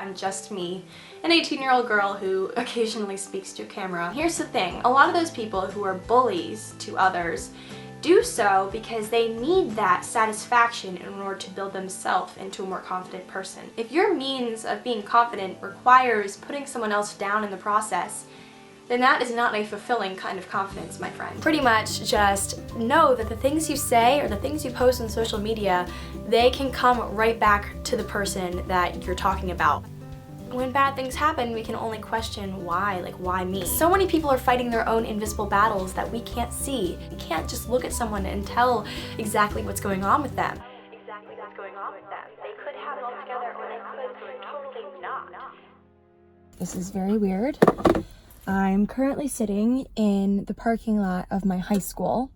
I'm just me, an 18-year-old girl who occasionally speaks to a camera. Here's the thing, a lot of those people who are bullies to others do so because they need that satisfaction in order to build themselves into a more confident person. If your means of being confident requires putting someone else down in the process, then that is not a fulfilling kind of confidence, my friend. Pretty much just know that the things you say or the things you post on social media, they can come right back to the person that you're talking about. When bad things happen, we can only question why, like why me? So many people are fighting their own invisible battles that we can't see. We can't just look at someone and tell exactly what's going on with them. Exactly what's going on with them. They could have it all together or they could totally not. This is very weird. I'm currently sitting in the parking lot of my high school.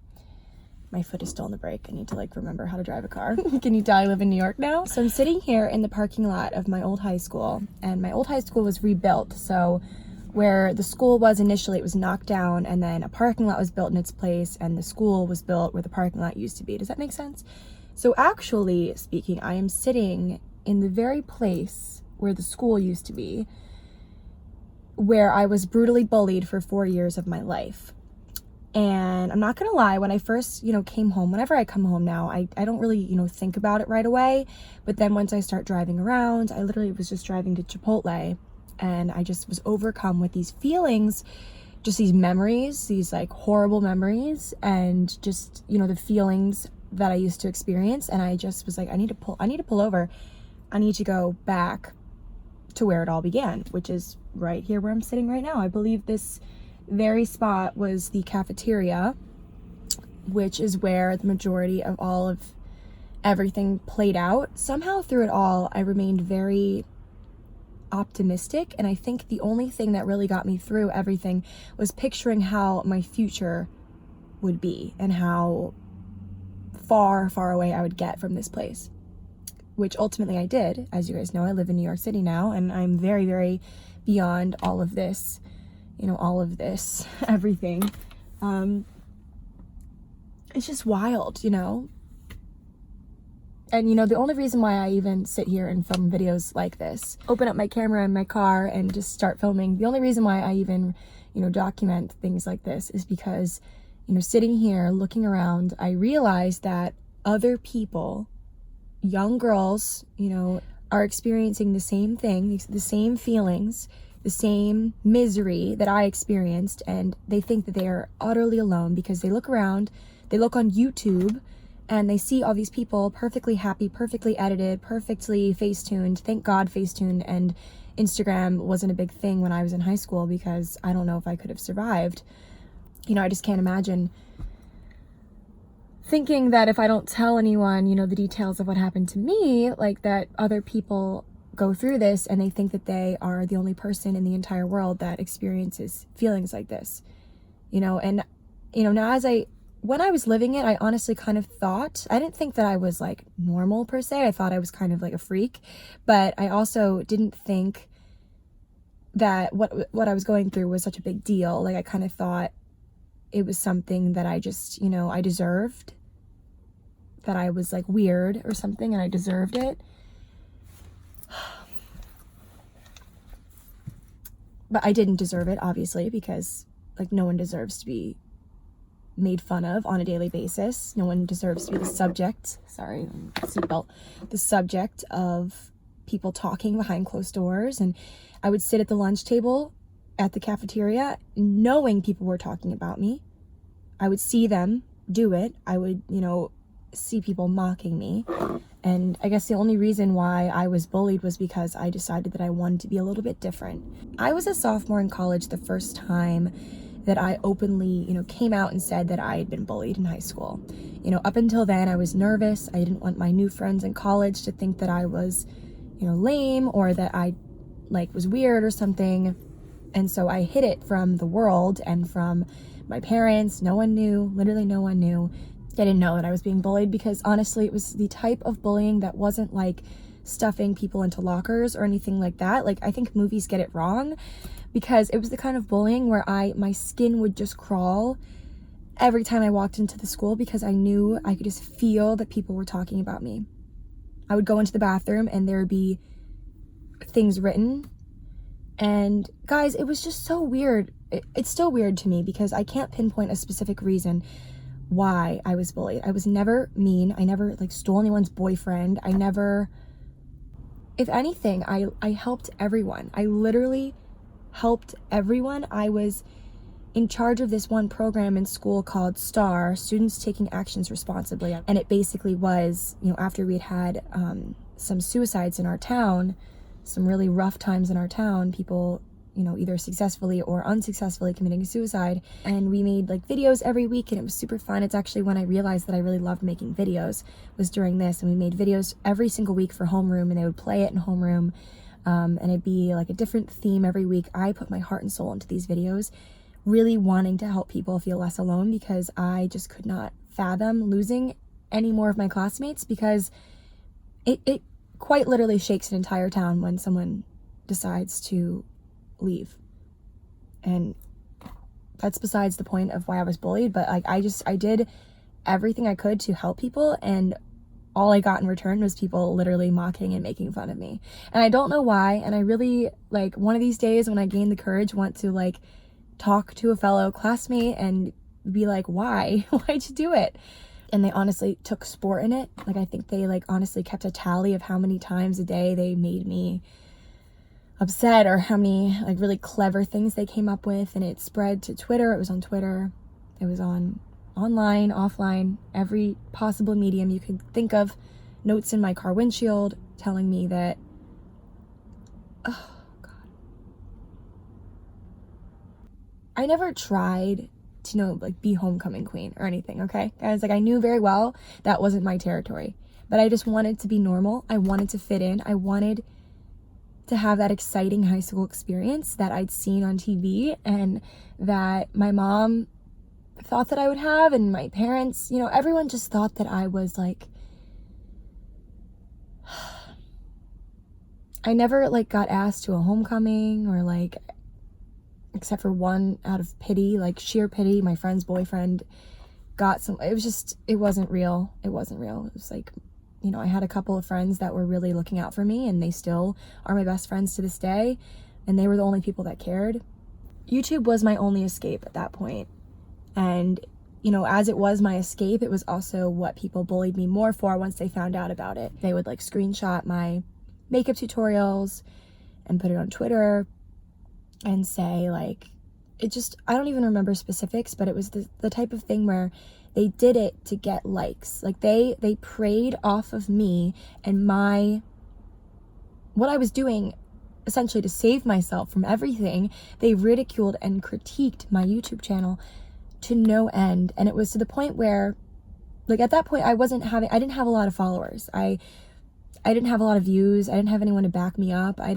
My foot is still on the brake. I need to remember how to drive a car. Can you tell I live in New York now? So I'm sitting here in the parking lot of my old high school, and my old high school was rebuilt. So where the school was initially, it was knocked down, and then a parking lot was built in its place, and the school was built where the parking lot used to be. Does that make sense? So actually speaking, I am sitting in the very place where the school used to be, where I was brutally bullied for 4 years of my life. And I'm not gonna lie, when I first, came home, whenever I come home now, I don't really, think about it right away. But then once I start driving around, I literally was just driving to Chipotle, and I just was overcome with these feelings, just these memories, these horrible memories, and just, the feelings that I used to experience. And I just was like, I need to pull over. I need to go back to where it all began, which is right here where I'm sitting right now. I believe this very spot was the cafeteria, which is where the majority of all of everything played out. Somehow through it all, I remained very optimistic, and I think the only thing that really got me through everything was picturing how my future would be and how far, far away I would get from this place, which ultimately I did. As you guys know, I live in New York City now, and I'm very, very beyond all of this, everything. It's just wild, And, the only reason why I even sit here and film videos like this, open up my camera in my car and just start filming, the only reason why I even, document things like this is because, sitting here looking around, I realized that other people, young girls, are experiencing the same thing, the same feelings, the same misery that I experienced, and they think that they are utterly alone because they look around, they look on YouTube, and they see all these people perfectly happy, perfectly edited, perfectly face-tuned. Thank God face-tuned, and Instagram wasn't a big thing when I was in high school because I don't know if I could have survived. I just can't imagine thinking that if I don't tell anyone, the details of what happened to me, that other people go through this and they think that they are the only person in the entire world that experiences feelings like this, and, now when I was living it, I honestly kind of thought, I didn't think that I was normal per se. I thought I was kind of a freak, but I also didn't think that what I was going through was such a big deal. I kind of thought it was something that I just, I deserved, that I was weird or something and I deserved it. But I didn't deserve it, obviously, because no one deserves to be made fun of on a daily basis. No one deserves to be the subject, the subject of people talking behind closed doors. And I would sit at the lunch table at the cafeteria knowing people were talking about me. I would see them do it. I would, see people mocking me. And I guess the only reason why I was bullied was because I decided that I wanted to be a little bit different. I was a sophomore in college the first time that I openly, came out and said that I had been bullied in high school. Up until then, I was nervous. I didn't want my new friends in college to think that I was, lame or that I, was weird or something. And so I hid it from the world and from my parents. No one knew, literally no one knew. I didn't know that I was being bullied because honestly, it was the type of bullying that wasn't stuffing people into lockers or anything like that. I think movies get it wrong because it was the kind of bullying where my skin would just crawl every time I walked into the school because I knew I could just feel that people were talking about me. I would go into the bathroom and there would be things written. And guys, it was just so weird. It's still weird to me because I can't pinpoint a specific reason why I was bullied. I was never mean. I never like stole anyone's boyfriend. I never, if anything, I helped everyone. I literally helped everyone. I was in charge of this one program in school called STAR, Students Taking Actions Responsibly. And it basically was, you know, after we'd had some suicides in our town, some really rough times in our town, people, you know, either successfully or unsuccessfully committing suicide. And we made like videos every week and it was super fun. It's actually when I realized that I really loved making videos was during this. And we made videos every single week for homeroom and they would play it in homeroom. And it'd be like a different theme every week. I put my heart and soul into these videos, really wanting to help people feel less alone because I just could not fathom losing any more of my classmates because it quite literally shakes an entire town when someone decides to leave. And that's besides the point of why I was bullied, but like I did everything I could to help people and all I got in return was people literally mocking and making fun of me. And I don't know why, and I really, like, one of these days when I gain the courage, want to like talk to a fellow classmate and be like, why? Why'd you do it? And they honestly took sport in it. Like, I think they like honestly kept a tally of how many times a day they made me upset or how many like really clever things they came up with. And it spread to Twitter. It was on Twitter. It was on online, offline, every possible medium you could think of. Notes in my car windshield telling me that, oh God. I never tried to, you know, like be homecoming queen or anything, okay? Guys, like I knew very well that wasn't my territory, but I just wanted to be normal. I wanted to fit in. I wanted to have that exciting high school experience that I'd seen on TV and that my mom thought that I would have, and my parents, you know, everyone just thought that I was like, I never like got asked to a homecoming or like, except for one out of pity, like sheer pity, my friend's boyfriend got some, it was just, it wasn't real. It wasn't real. It was like, you know, I had a couple of friends that were really looking out for me and they still are my best friends to this day. And they were the only people that cared. YouTube was my only escape at that point. And, you know, as it was my escape, it was also what people bullied me more for once they found out about it. They would like screenshot my makeup tutorials and put it on Twitter and say like, it just, I don't even remember specifics, but it was the type of thing where they did it to get likes. Like they preyed off of me and what I was doing essentially to save myself from everything. They ridiculed and critiqued my YouTube channel to no end. And it was to the point where, like at that point, I didn't have a lot of followers. I didn't have a lot of views. I didn't have anyone to back me up. I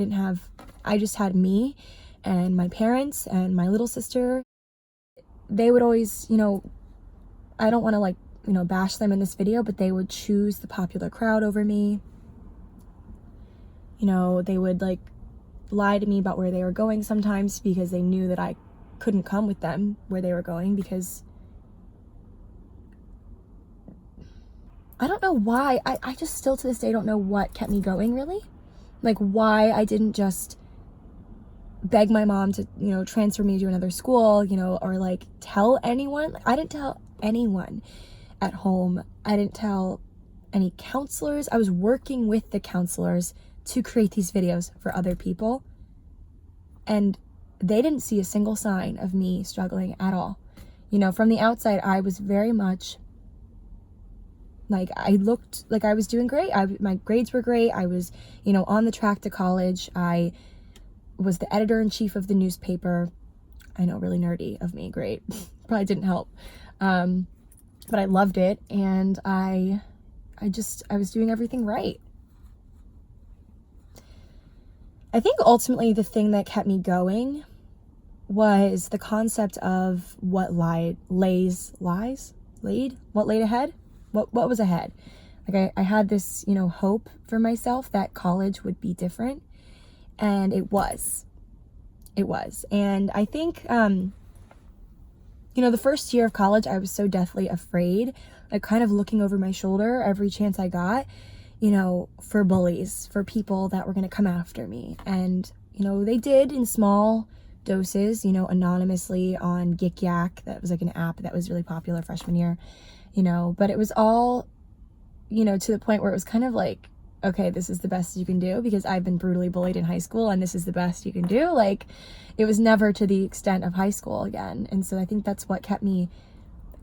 just had me and my parents and my little sister. They would always, you know, I don't want to like, you know, bash them in this video, but they would choose the popular crowd over me. You know, they would like lie to me about where they were going sometimes because they knew that I couldn't come with them where they were going because I don't know why. I just still to this day don't know what kept me going really. Like why I didn't just beg my mom to, you know, transfer me to another school, you know, or like tell anyone. I didn't tell anyone at home. I didn't tell any counselors. I was working with the counselors to create these videos for other people. And they didn't see a single sign of me struggling at all. You know, from the outside, I was very much like, I looked like I was doing great. My grades were great. I was, you know, on the track to college. I was the editor-in-chief of the newspaper. I know, really nerdy of me. Great. Probably didn't help. But I loved it. And I was doing everything right. I think ultimately the thing that kept me going was the concept of what laid ahead. What was ahead? Like I had this, you know, hope for myself that college would be different, and it was. And I think, you know, the first year of college, I was so deathly afraid, like kind of looking over my shoulder every chance I got. you know, for bullies, for people that were going to come after me. And, you know, they did in small doses, you know, anonymously on Gik Yak. That was like an app that was really popular freshman year, you know, but it was all, you know, to the point where it was kind of like, okay, this is the best you can do because I've been brutally bullied in high school and this is the best you can do. Like, it was never to the extent of high school again. And so I think that's what kept me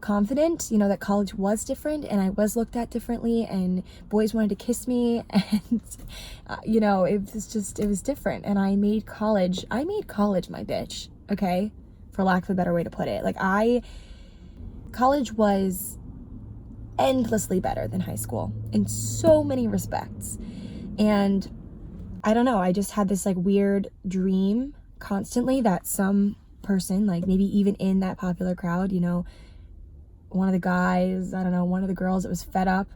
confident, you know, that college was different and I was looked at differently and boys wanted to kiss me and, you know, it was different. And I made college my bitch, okay? For lack of a better way to put it. Like, college was endlessly better than high school in so many respects. And I don't know, I just had this like weird dream constantly that some person, like maybe even in that popular crowd, you know, one of the guys, I don't know, one of the girls that was fed up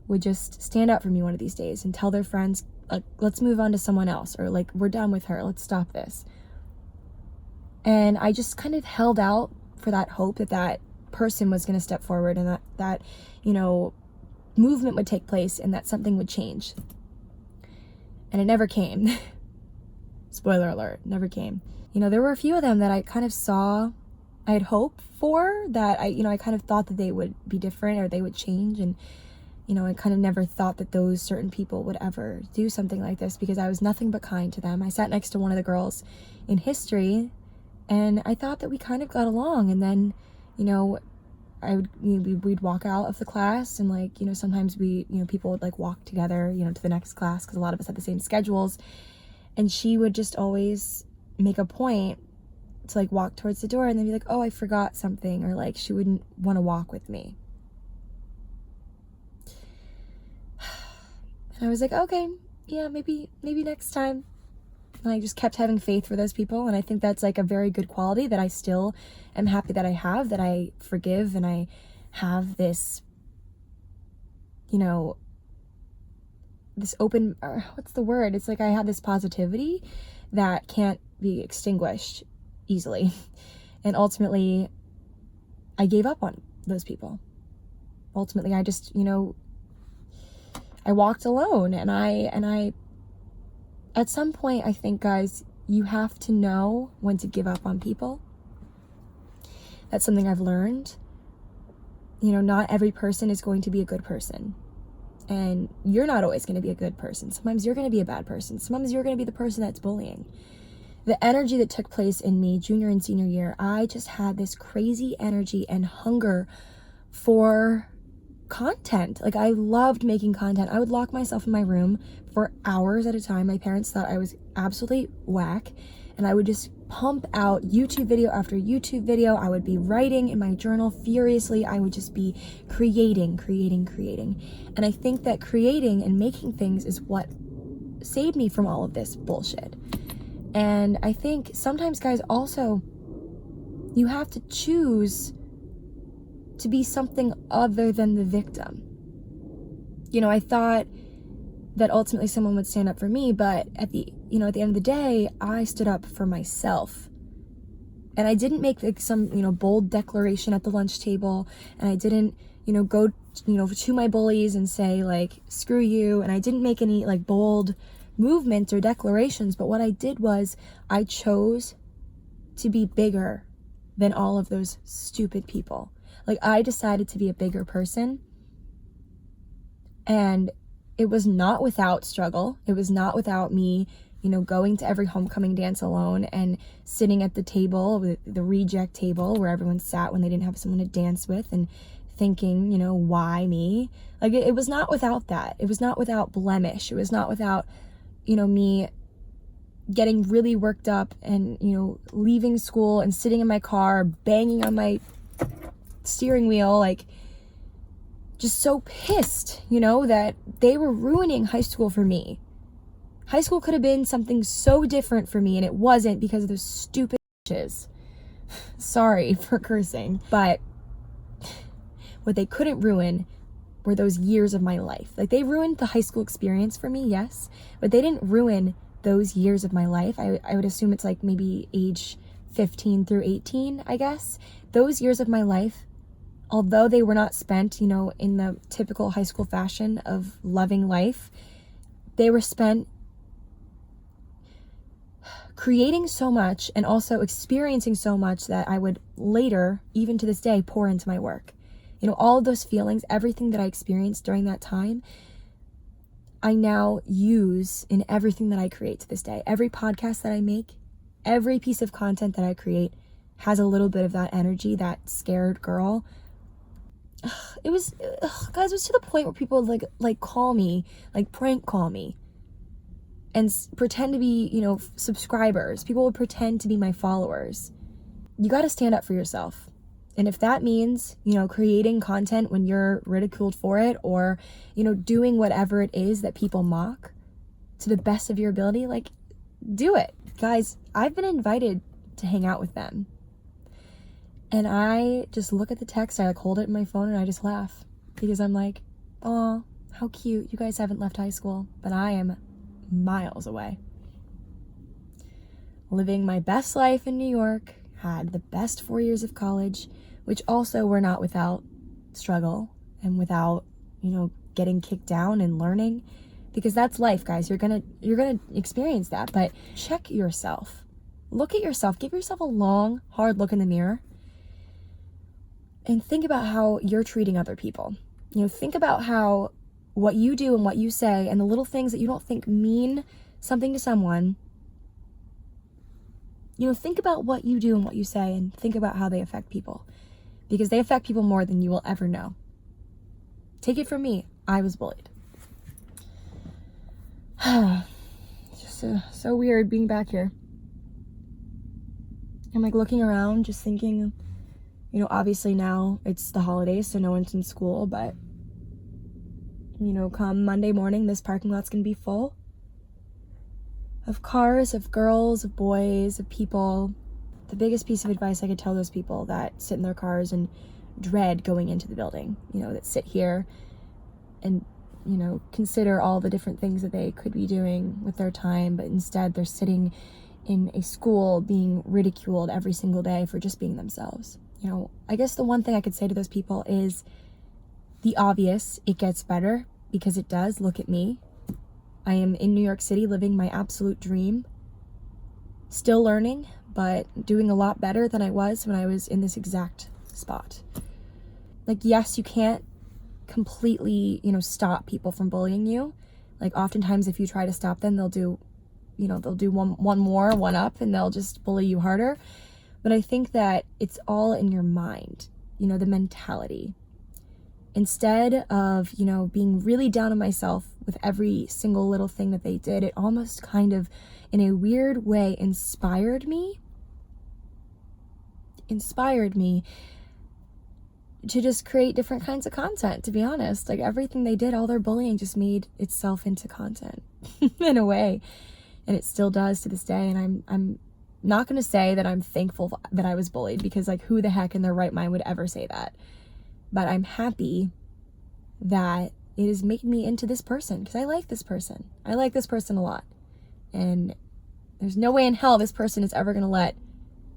would just stand up for me one of these days and tell their friends, like, let's move on to someone else, or like, we're done with her, let's stop this. And I just kind of held out for that hope that that person was going to step forward and that you know, movement would take place and that something would change. And it never came. Spoiler alert, never came. You know, there were a few of them that I kind of saw, I had hope for, that I kind of thought that they would be different or they would change. And, you know, I kind of never thought that those certain people would ever do something like this because I was nothing but kind to them. I sat next to one of the girls in history and I thought that we kind of got along. And then, you know, we'd walk out of the class and like, you know, sometimes people would like walk together, you know, to the next class because a lot of us had the same schedules. And she would just always make a point to like walk towards the door and then be like, oh, I forgot something, or like she wouldn't want to walk with me. And I was like, okay, yeah, maybe next time. And I just kept having faith for those people. And I think that's like a very good quality that I still am happy that I have, that I forgive and I have this, you know, this open, what's the word? It's like I have this positivity that can't be extinguished easily. And ultimately, I gave up on those people. Ultimately, I just, you know, I walked alone and I at some point, I think, guys, you have to know when to give up on people. That's something I've learned. You know, not every person is going to be a good person. And you're not always going to be a good person. Sometimes you're going to be a bad person. Sometimes you're going to be the person that's bullying. The energy that took place in me junior and senior year, I just had this crazy energy and hunger for content. Like, I loved making content. I would lock myself in my room for hours at a time. My parents thought I was absolutely whack, and I would just pump out YouTube video after YouTube video. I would be writing in my journal furiously. I would just be creating. And I think that creating and making things is what saved me from all of this bullshit. And I think sometimes, guys, also, you have to choose to be something other than the victim. You know, I thought that ultimately someone would stand up for me, but at the end of the day, I stood up for myself. And I didn't make like some, you know, bold declaration at the lunch table, and I didn't, you know, go, you know, to my bullies and say like, screw you, and I didn't make any like bold movements or declarations, but what I did was I chose to be bigger than all of those stupid people. Like, I decided to be a bigger person, and it was not without struggle. It was not without me, you know, going to every homecoming dance alone and sitting at the table, the reject table where everyone sat when they didn't have someone to dance with, and thinking, you know, why me? Like, it was not without that. It was not without blemish. It was not without, you know, me getting really worked up and, you know, leaving school and sitting in my car, banging on my steering wheel, like, just so pissed, you know, that they were ruining high school for me. High school could have been something so different for me, and it wasn't because of those stupid bitches. Sorry for cursing, but what they couldn't ruin were those years of my life. Like, they ruined the high school experience for me, yes, but they didn't ruin those years of my life. I would assume it's like maybe age 15 through 18, I guess. Those years of my life although they were not spent, you know, in the typical high school fashion of loving life, they were spent creating so much and also experiencing so much that I would later, even to this day, pour into my work. You know, all of those feelings, everything that I experienced during that time, I now use in everything that I create to this day. Every podcast that I make, every piece of content that I create has a little bit of that energy, that scared girl. It was, guys, it was to the point where people would like call me, like prank call me and pretend to be, you know, subscribers. People would pretend to be my followers. You got to stand up for yourself. And if that means, you know, creating content when you're ridiculed for it, or, you know, doing whatever it is that people mock to the best of your ability, like, do it. Guys, I've been invited to hang out with them. And I just look at the text, I like hold it in my phone and I just laugh. Because I'm like, oh, how cute. You guys haven't left high school, but I am miles away. Living my best life in New York, had the best 4 years of college, which also were not without struggle and without, you know, getting kicked down and learning, because that's life, guys. You're gonna experience that, but check yourself. Look at yourself. Give yourself a long, hard look in the mirror and think about how you're treating other people. You know, think about how what you do and what you say and the little things that you don't think mean something to someone. You know, think about what you do and what you say and think about how they affect people, because they affect people more than you will ever know. Take it from me. I was bullied. It's just so weird being back here. I'm like looking around, just thinking, you know, obviously now it's the holidays, so no one's in school, but, you know, come Monday morning, this parking lot's gonna be full of cars, of girls, of boys, of people. The biggest piece of advice I could tell those people that sit in their cars and dread going into the building, you know, that sit here and, you know, consider all the different things that they could be doing with their time, but instead they're sitting in a school being ridiculed every single day for just being themselves. You know, I guess the one thing I could say to those people is the obvious: it gets better, because it does. Look at me. I am in New York City living my absolute dream. Still learning, but doing a lot better than I was when I was in this exact spot. Like, yes, you can't completely, you know, stop people from bullying you. Like, oftentimes if you try to stop them, they'll do one more, one up, and they'll just bully you harder. But I think that it's all in your mind, you know, the mentality. Instead of, you know, being really down on myself with every single little thing that they did, it almost kind of, in a weird way, inspired me to just create different kinds of content, to be honest. Like, everything they did, all their bullying just made itself into content in a way. And it still does to this day. And I'm not going to say that I'm thankful that I was bullied, because, like, who the heck in their right mind would ever say that? But I'm happy that it has made me into this person, because I like this person. I like this person a lot. And there's no way in hell this person is ever going to let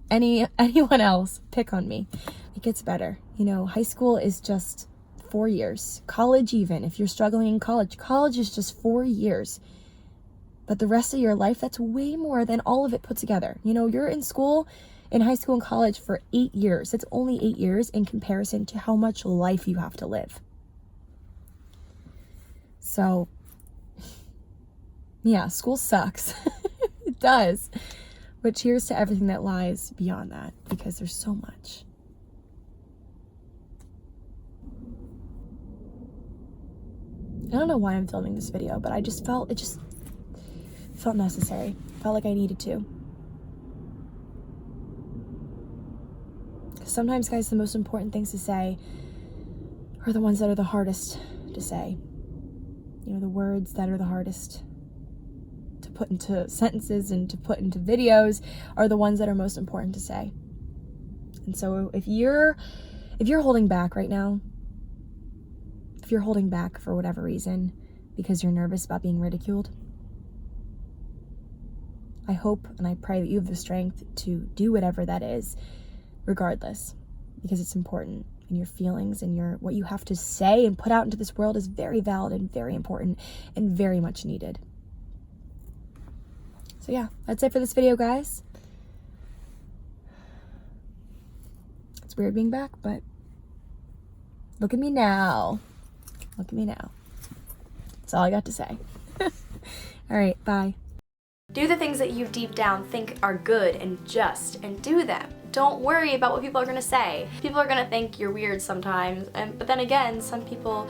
anyone else pick on me. It gets better. You know, high school is just 4 years. College, even if you're struggling in college is just 4 years. But the rest of your life, that's way more than all of it put together. You know, you're in school, in high school and college for 8 years. That's only 8 years in comparison to how much life you have to live. So, yeah, school sucks. It does. But cheers to everything that lies beyond that, because there's so much. I don't know why I'm filming this video, but it just felt necessary. Felt like I needed to. Because sometimes, guys, the most important things to say are the ones that are the hardest to say. You know, the words that are the hardest to put into sentences and to put into videos are the ones that are most important to say. And so if you're holding back right now, if you're holding back for whatever reason because you're nervous about being ridiculed, I hope and I pray that you have the strength to do whatever that is, regardless, because it's important. and your feelings and what you have to say and put out into this world is very valid and very important and very much needed. So yeah, that's it for this video, guys. It's weird being back, but look at me now. Look at me now. That's all I got to say. All right, bye. Do the things that you deep down think are good and just, and do them. Don't worry about what people are gonna say. People are gonna think you're weird sometimes, but then again, some people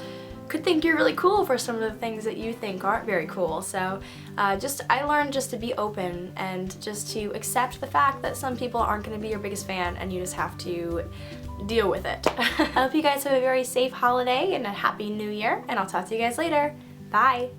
could think you're really cool for some of the things that you think aren't very cool. So I learned just to be open and just to accept the fact that some people aren't gonna be your biggest fan, and you just have to deal with it. I hope you guys have a very safe holiday and a happy new year, and I'll talk to you guys later. Bye.